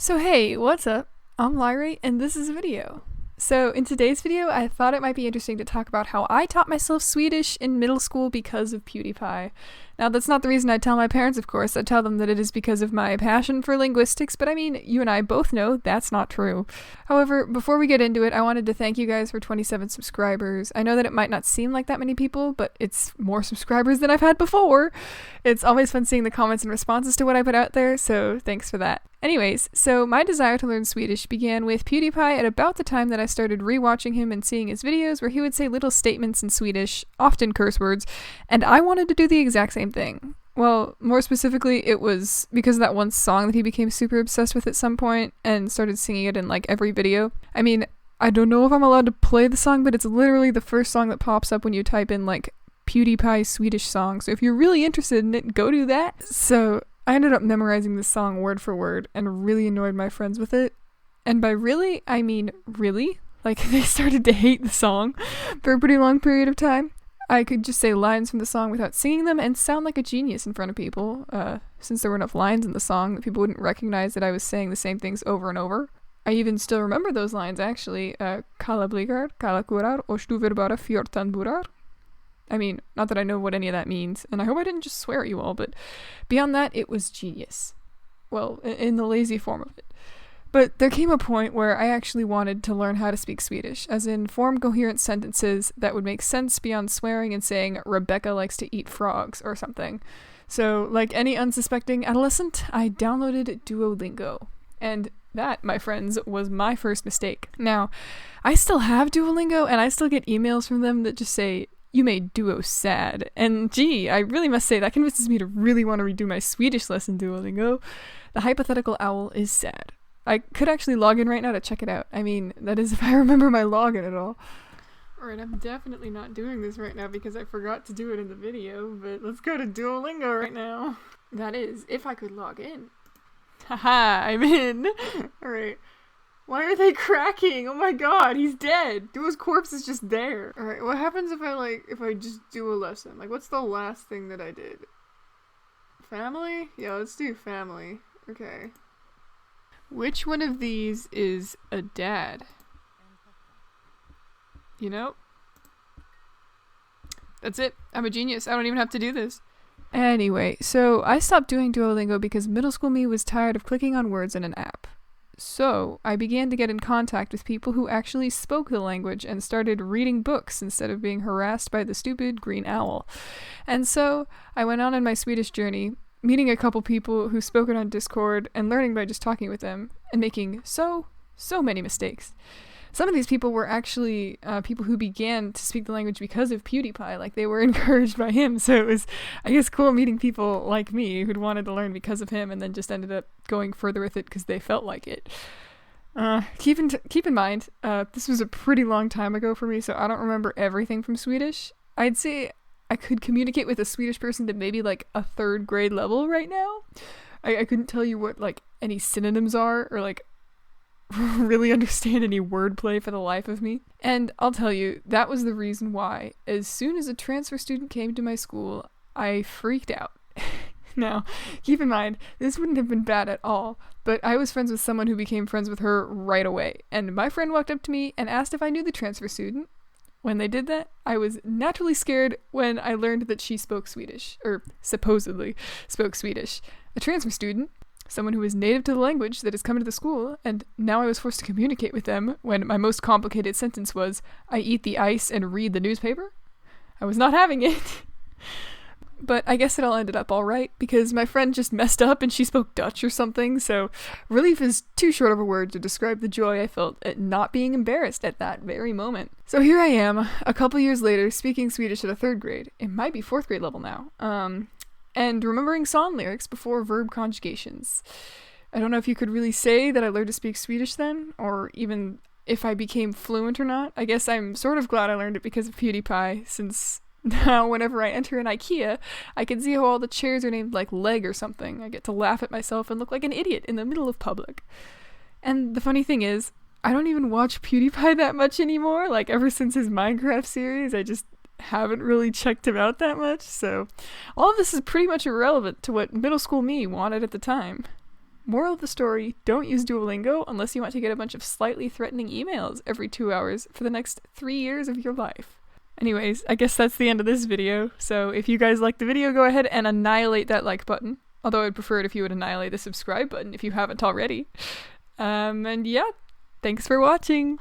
So hey, what's up? I'm Lyrate and this is a video. So in today's video, I thought it might be interesting to talk about how I taught myself Swedish in middle school because of Pewdiepie. Now that's not the reason I tell my parents, of course. I tell them that it is because of my passion for linguistics, but I mean, you and I both know that's not true. However, before we get into it, I wanted to thank you guys for 27 subscribers. I know that it might not seem like that many people, but it's more subscribers than I've had before. It's always fun seeing the comments and responses to what I put out there, so thanks for that. Anyways, so my desire to learn Swedish began with Pewdiepie at about the time that I started rewatching him and seeing his videos where he would say little statements in Swedish, often curse words, and I wanted to do the exact same thing. Well, more specifically, it was because of that one song that he became super obsessed with at some point and started singing it in like every video. I mean, I don't know if I'm allowed to play the song, but it's literally the first song that pops up when you type in like Pewdiepie Swedish song, so if you're really interested in it, go do that. So I ended up memorizing this song word for word and really annoyed my friends with it. And by really, I mean really. Like, they started to hate the song for a pretty long period of time. I could just say lines from the song without singing them and sound like a genius in front of people, since there were enough lines in the song that people wouldn't recognize that I was saying the same things over and over. I even still remember those lines, actually. Kalla blickar, kalla kårar, och du vill bara 14 burar. I mean, not that I know what any of that means, and I hope I didn't just swear at you all, but beyond that, it was genius. Well, in the lazy form of it. But there came a point where I actually wanted to learn how to speak Swedish, as in form coherent sentences that would make sense beyond swearing and saying, Rebecca likes to eat frogs, or something. So, like any unsuspecting adolescent, I downloaded Duolingo. And that, my friends, was my first mistake. Now, I still have Duolingo, and I still get emails from them that just say, "You made Duo sad." And gee, I really must say that convinces me to really want to redo my Swedish lesson Duolingo. The hypothetical owl is sad. I could actually log in right now to check it out. I mean, that is if I remember my login at all. Alright, I'm definitely not doing this right now because I forgot to do it in the video, but let's go to Duolingo right now. That is, if I could log in. Haha, I'm in! Alright. Why are they cracking? Oh my god, he's dead! Duo's corpse is just there. Alright, what happens if I just do a lesson? Like, what's the last thing that I did? Family? Yeah, let's do family. Okay. Which one of these is a dad? You know? That's it. I'm a genius. I don't even have to do this. Anyway, so I stopped doing Duolingo because middle school me was tired of clicking on words in an app. So I began to get in contact with people who actually spoke the language and started reading books instead of being harassed by the stupid green owl. And so I went on in my Swedish journey, meeting a couple people who spoke it on Discord and learning by just talking with them and making so many mistakes. Some of these people were actually people who began to speak the language because of Pewdiepie, like they were encouraged by him, so it was, I guess, cool meeting people like me who'd wanted to learn because of him and then just ended up going further with it because they felt like it. Keep in mind, this was a pretty long time ago for me, so I don't remember everything from Swedish. I'd say I could communicate with a Swedish person to maybe like a 3rd grade level right now. I couldn't tell you what like any synonyms are or like really understand any wordplay for the life of me. And I'll tell you, that was the reason why, as soon as a transfer student came to my school, I freaked out. Now, keep in mind, this wouldn't have been bad at all, but I was friends with someone who became friends with her right away, and my friend walked up to me and asked if I knew the transfer student. When they did that, I was naturally scared when I learned that she spoke Swedish, or supposedly spoke Swedish. A transfer student, someone who is native to the language that has come to the school, and now I was forced to communicate with them when my most complicated sentence was, "I eat the ice and read the newspaper." I was not having it. But I guess it all ended up alright, because my friend just messed up and she spoke Dutch or something, so relief is too short of a word to describe the joy I felt at not being embarrassed at that very moment. So here I am, a couple years later, speaking Swedish at a 3rd grade. It might be 4th grade level now. And remembering song lyrics before verb conjugations. I don't know if you could really say that I learned to speak Swedish then, or even if I became fluent or not. I guess I'm sort of glad I learned it because of Pewdiepie, since now whenever I enter an IKEA, I can see how all the chairs are named like leg or something. I get to laugh at myself and look like an idiot in the middle of public. And the funny thing is, I don't even watch Pewdiepie that much anymore. Like, ever since his Minecraft series, I just haven't really checked him out that much, so all of this is pretty much irrelevant to what middle school me wanted at the time. Moral of the story, don't use Duolingo unless you want to get a bunch of slightly threatening emails every 2 hours for the next 3 years of your life. Anyways, I guess that's the end of this video. So if you guys liked the video, go ahead and annihilate that like button. Although I'd prefer it if you would annihilate the subscribe button if you haven't already. And yeah, thanks for watching!